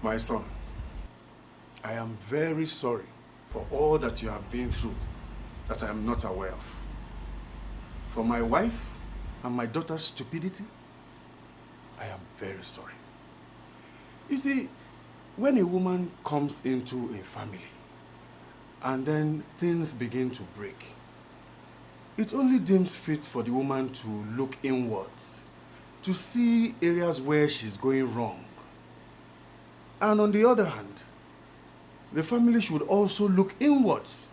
My son, I am very sorry for all that you have been through that I am not aware of. For my wife and my daughter's stupidity, I am very sorry. You see, when a woman comes into a family and then things begin to break, it only deems fit for the woman to look inwards to see areas where she's going wrong. And on the other hand, the family should also look inwards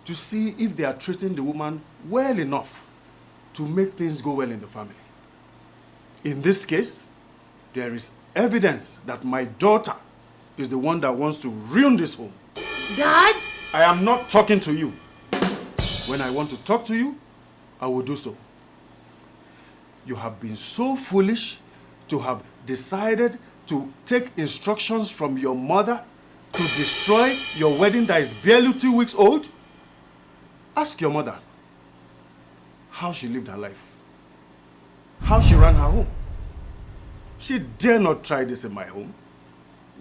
to see if they are treating the woman well enough to make things go well in the family. In this case, there is evidence that my daughter is the one that wants to ruin this home. Dad? I am not talking to you. When I want to talk to you, I will do so. You have been so foolish to have decided to take instructions from your mother to destroy your wedding that is barely 2 weeks old. Ask your mother how she lived her life, how she ran her home. She dare not try this in my home.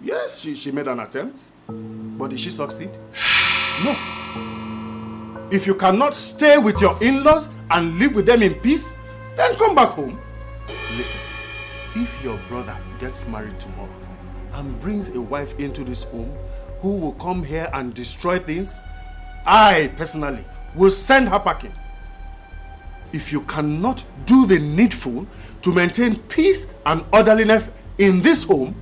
Yes, she made an attempt, but did she succeed? No. If you cannot stay with your in-laws and live with them in peace, then come back home. Listen, if your brother gets married tomorrow and brings a wife into this home who will come here and destroy things, I personally will send her packing. If you cannot do the needful to maintain peace and orderliness in this home,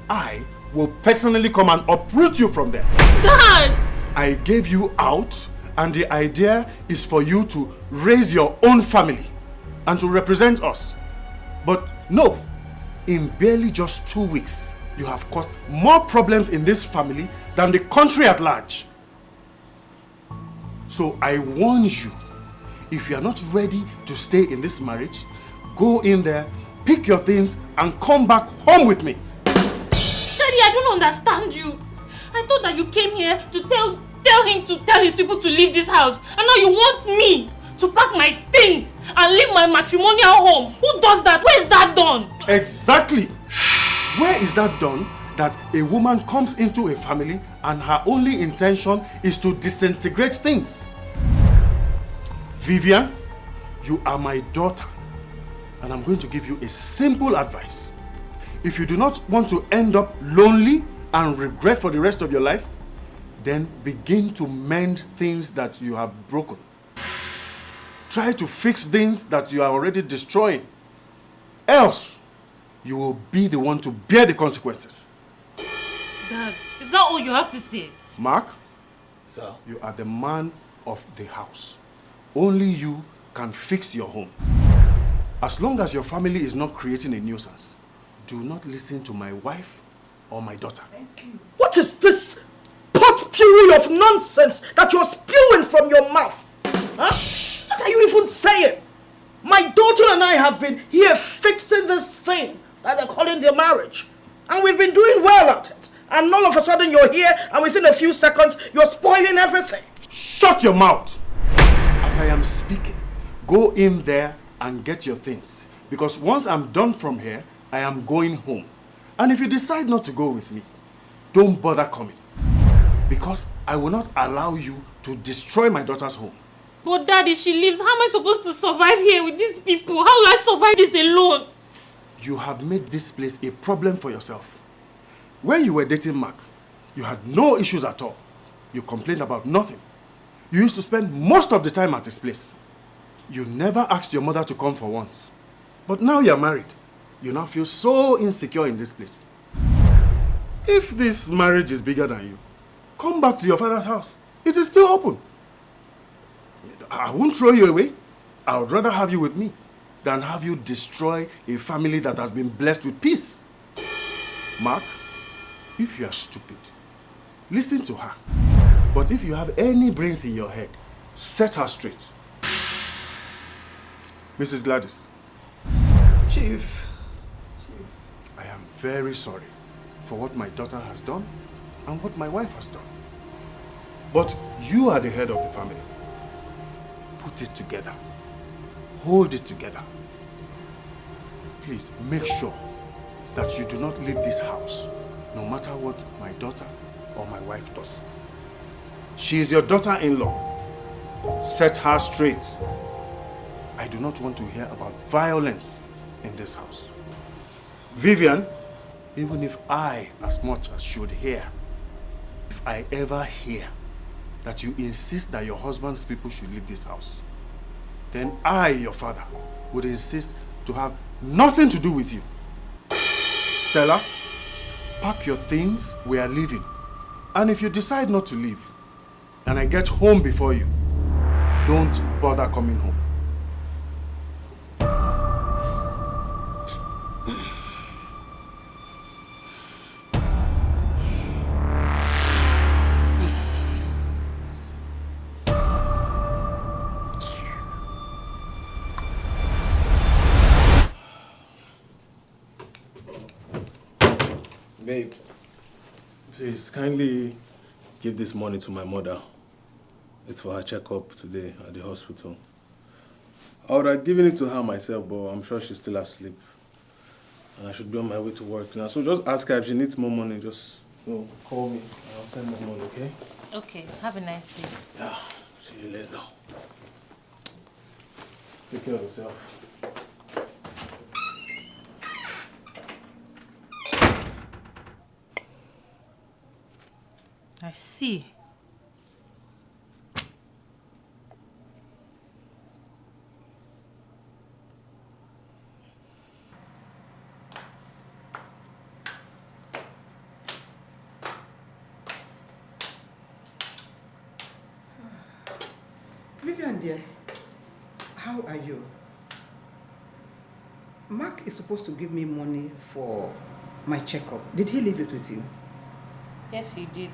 I will personally come and uproot you from there. Dad! I gave you out, and the idea is for you to raise your own family and to represent us. But no, in barely just 2 weeks, you have caused more problems in this family than the country at large. So I warn you, if you are not ready to stay in this marriage, go in there, pick your things, and come back home with me. Daddy, I don't understand you. I thought that you came here to tell him to tell his people to leave this house. And now you want me to pack my things and leave my matrimonial home. Who does that? Where is that done? Exactly. Where is that done that a woman comes into a family and her only intention is to disintegrate things? Vivian, you are my daughter, and I'm going to give you a simple advice. If you do not want to end up lonely and regret for the rest of your life, then begin to mend things that you have broken. Try to fix things that you are already destroying. Else, you will be the one to bear the consequences. Dad, is that all you have to say? Mark, sir, you are the man of the house. Only you can fix your home. As long as your family is not creating a nuisance, do not listen to my wife or my daughter. what is this potpourri of nonsense that you're spewing from your mouth? Huh? What are you even saying? My daughter and I have been here fixing this thing that they're calling their marriage. And we've been doing well at it. And all of a sudden you're here and within a few seconds you're spoiling everything. Shut your mouth! As I am speaking, go in there and get your things. Because once I'm done from here, I am going home. And if you decide not to go with me, don't bother coming. Because I will not allow you to destroy my daughter's home. But Dad, if she leaves, how am I supposed to survive here with these people? How will I survive this alone? You have made this place a problem for yourself. When you were dating Mark, you had no issues at all. You complained about nothing. You used to spend most of the time at his place. You never asked your mother to come for once. But now you're married. You now feel so insecure in this place. If this marriage is bigger than you, come back to your father's house. It is still open. I won't throw you away. I would rather have you with me than have you destroy a family that has been blessed with peace. Mark, if you are stupid, listen to her. But if you have any brains in your head, set her straight. Mrs. Gladys. Chief. I am very sorry for what my daughter has done and what my wife has done. But you are the head of the family. Put it together. Hold it together. Please make sure that you do not leave this house no matter what my daughter or my wife does. She is your daughter-in-law. Set her straight. I do not want to hear about violence in this house. Vivian, even if I as much as should hear, if I ever hear that you insist that your husband's people should leave this house, then I, your father, would insist to have nothing to do with you. Stella, pack your things, we are leaving. And if you decide not to leave, and I get home before you, don't bother coming home. Babe, please kindly give this money to my mother. It's for her checkup today at the hospital. I would have given it to her myself, but I'm sure she's still asleep. And I should be on my way to work now. So just ask her if she needs more money. Just call me. I'll send more money, okay? Okay, have a nice day. Yeah, see you later. Take care of yourself. I see. Vivian, dear, how are you? Mark is supposed to give me money for my checkup. Did he leave it with you? Yes, he did.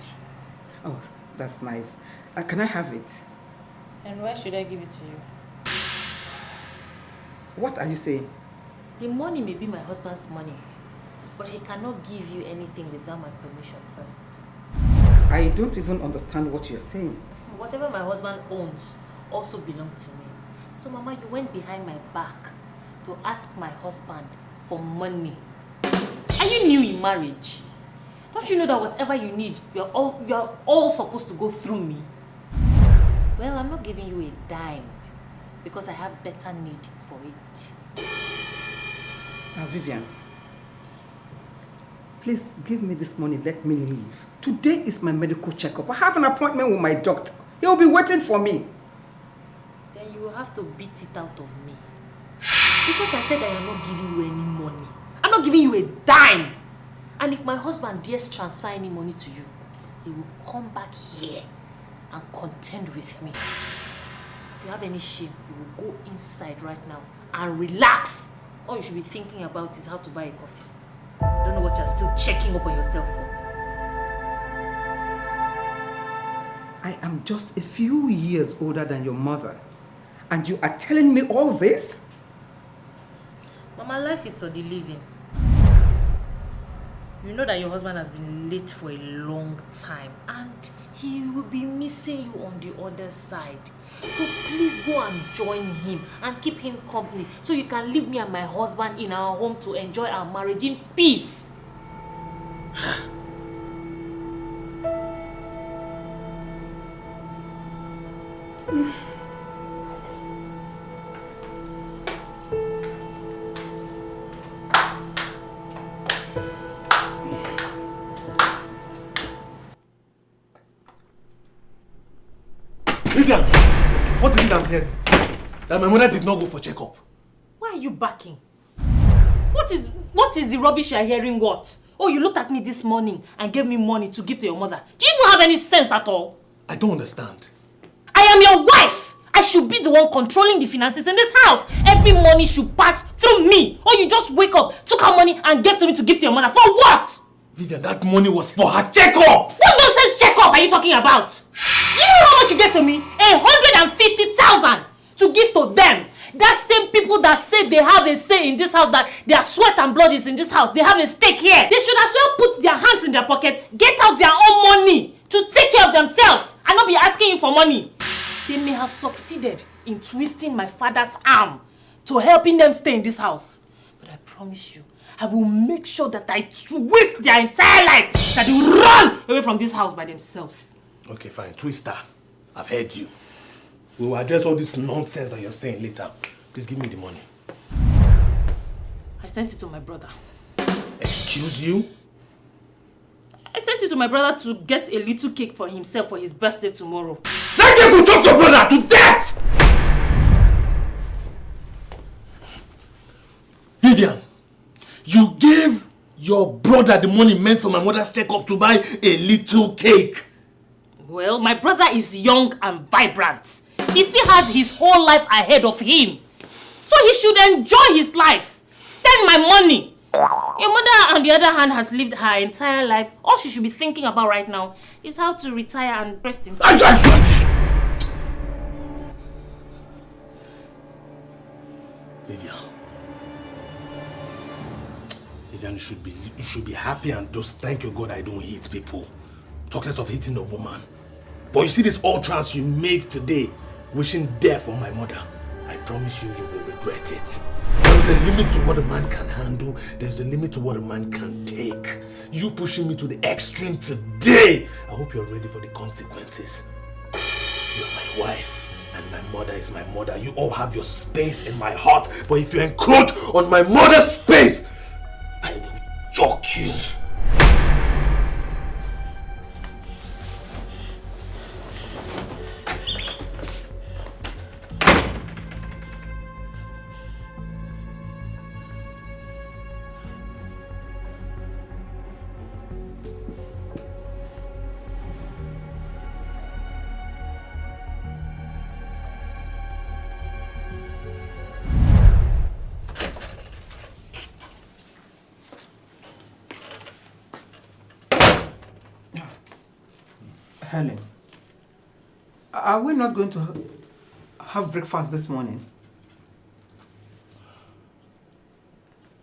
Oh, that's nice. Can I have it? And why should I give it to you? What are you saying? The money may be my husband's money, but he cannot give you anything without my permission first. I don't even understand what you're saying. Whatever my husband owns also belongs to me. So, Mama, you went behind my back to ask my husband for money. Are you new in marriage? Don't you know that whatever you need, you're all supposed to go through me? Well, I'm not giving you a dime because I have better need for it. Vivian, please give me this money, let me leave. Today is my medical checkup. I have an appointment with my doctor. He will be waiting for me. Then you will have to beat it out of me. Because I said I am not giving you any money. I'm not giving you a dime. And if my husband dares transfer any money to you, he will come back here and contend with me. If you have any shame, you will go inside right now and relax. All you should be thinking about is how to buy a coffee. I don't know what you're still checking up on yourself for. I am just a few years older than your mother. And you are telling me all this? Mama, life is for the living. You know that your husband has been late for a long time and he will be missing you on the other side. So please go and join him and keep him company so you can leave me and my husband in our home to enjoy our marriage in peace. Vivian, what is it I'm hearing? That my mother did not go for checkup. Why are you backing? What is the rubbish you are hearing what? Oh, you looked at me this morning and gave me money to give to your mother. Do you even have any sense at all? I don't understand. I am your wife! I should be the one controlling the finances in this house. Every money should pass through me. Or you just wake up, took her money and gave to me to give to your mother. For what? Vivian, that money was for her checkup! What nonsense checkup are you talking about? You know how much you gave to me? 150,000 to give to them. That same people that say they have a say in this house, that their sweat and blood is in this house, they have a stake here. They should as well put their hands in their pocket, get out their own money to take care of themselves and not be asking you for money. They may have succeeded in twisting my father's arm to helping them stay in this house. But I promise you, I will make sure that I twist their entire life, that they will run away from this house by themselves. Okay, fine. Twister, I've heard you. We will address all this nonsense that you're saying later. Please give me the money. I sent it to my brother. Excuse you? I sent it to my brother to get a little cake for himself for his birthday tomorrow. That cake will choke your brother to death! Vivian, you gave your brother the money meant for my mother's checkup to buy a little cake. Well, my brother is young and vibrant. He still has his whole life ahead of him. So he should enjoy his life. Spend my money. Your mother, on the other hand, has lived her entire life. All she should be thinking about right now is how to retire and rest in peace. Vivian, you should be happy and just thank your God I don't hit people. Talk less of hitting a woman. But you see this utterance you made today, wishing death on my mother. I promise you, you will regret it. There is a limit to what a man can handle. There is a limit to what a man can take. You pushing me to the extreme today. I hope you're ready for the consequences. You're my wife, and my mother is my mother. You all have your space in my heart. But if you encroach on my mother's space, I will choke you. Helen, are we not going to have breakfast this morning?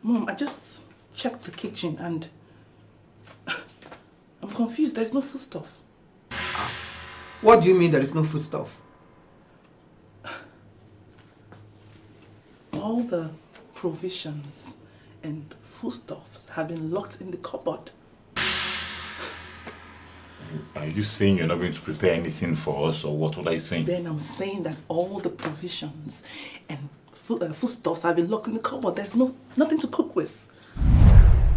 Mom, I just checked the kitchen and I'm confused. There's no foodstuff. What do you mean there is no foodstuff? All the provisions and foodstuffs have been locked in the cupboard. Are you saying you're not going to prepare anything for us, or what? What are you saying? Then I'm saying that all the provisions and foodstuffs have been locked in the cupboard. There's nothing to cook with.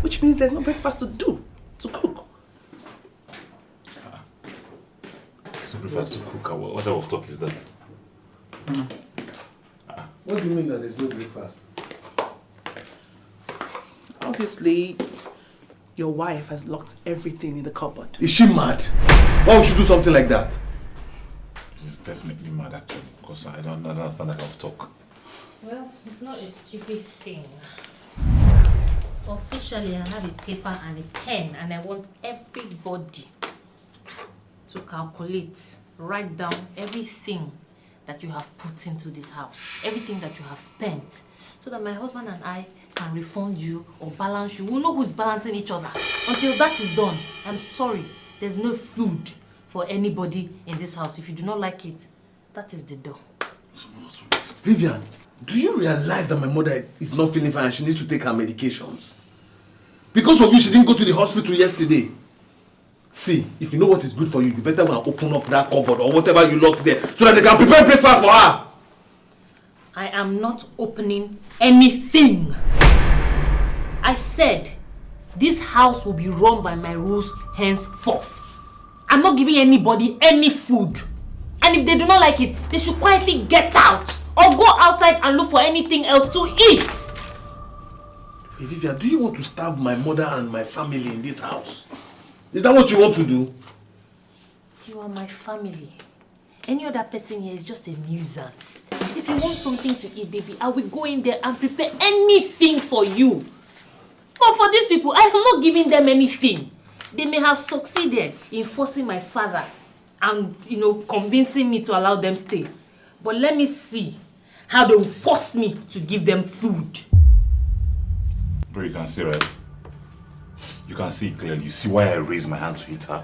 Which means there's no breakfast to cook. There's no breakfast to cook. What type of talk is that? What do you mean that there's no breakfast? Obviously, your wife has locked everything in the cupboard. Is she mad? Why would she do something like that? She's definitely mad, actually, because I don't understand that kind of talk. Well, it's not a stupid thing. Officially, I have a paper and a pen, and I want everybody to calculate, write down everything that you have put into this house, everything that you have spent, so that my husband and I can refund you or balance you. We'll know who's balancing each other. Until that is done, I'm sorry, there's no food for anybody in this house. If you do not like it, that is the door. Vivian, do you realize that my mother is not feeling fine and she needs to take her medications? Because of you, she didn't go to the hospital yesterday. See, if you know what is good for you, you better go and open up that cupboard or whatever you locked there so that they can prepare breakfast for her. I am not opening anything. I said this house will be run by my rules henceforth. I'm not giving anybody any food. And if they do not like it, they should quietly get out or go outside and look for anything else to eat. Hey Vivian, do you want to starve my mother and my family in this house? Is that what you want to do? You are my family. Any other person here is just a nuisance. If you want something to eat, baby, I will go in there and prepare anything for you. But for these people, I am not giving them anything. They may have succeeded in forcing my father and, convincing me to allow them stay. But let me see how they will force me to give them food. Bro, you can see, right? You can see it clearly. You see why I raised my hand to hit her.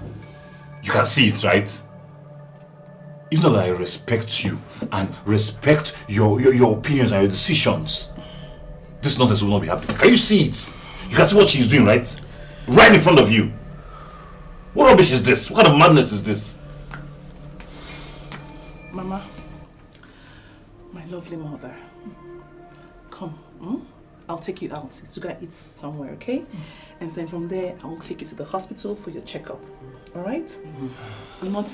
You can see it, right? Even though I respect you and respect your opinions and your decisions, this nonsense will not be happening. Can you see it? You can see what she's doing, right? Right in front of you. What rubbish is this? What kind of madness is this? Mama, my lovely mother, come. I'll take you out to go eat somewhere, okay? And then from there, I will take you to the hospital for your checkup. All right? I'm not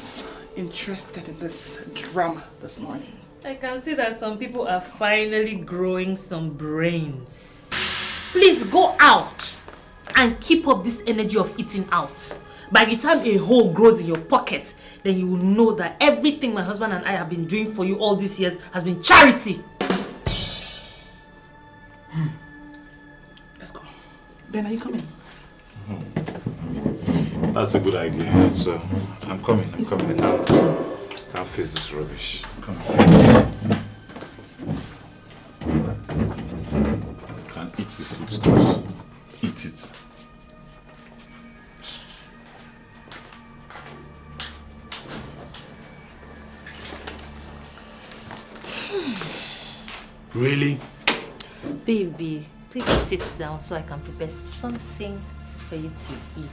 interested in this drama this morning. I can see that some people are finally growing some brains. Please go out and keep up this energy of eating out. By the time a hole grows in your pocket, then you will know that everything my husband and I have been doing for you all these years has been charity. Let's go. Ben, are you coming? That's a good idea. So I'm coming. I can't face this rubbish. Come on. Can't eat the foodstuffs. Eat it. Really? Baby, please sit down so I can prepare something for you to eat.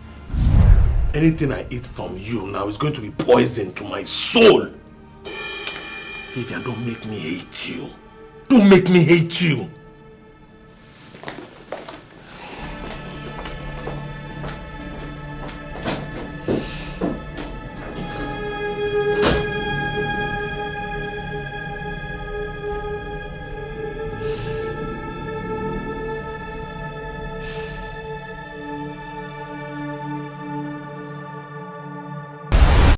Anything I eat from you now is going to be poison to my soul. Vivian, don't make me hate you. Don't make me hate you.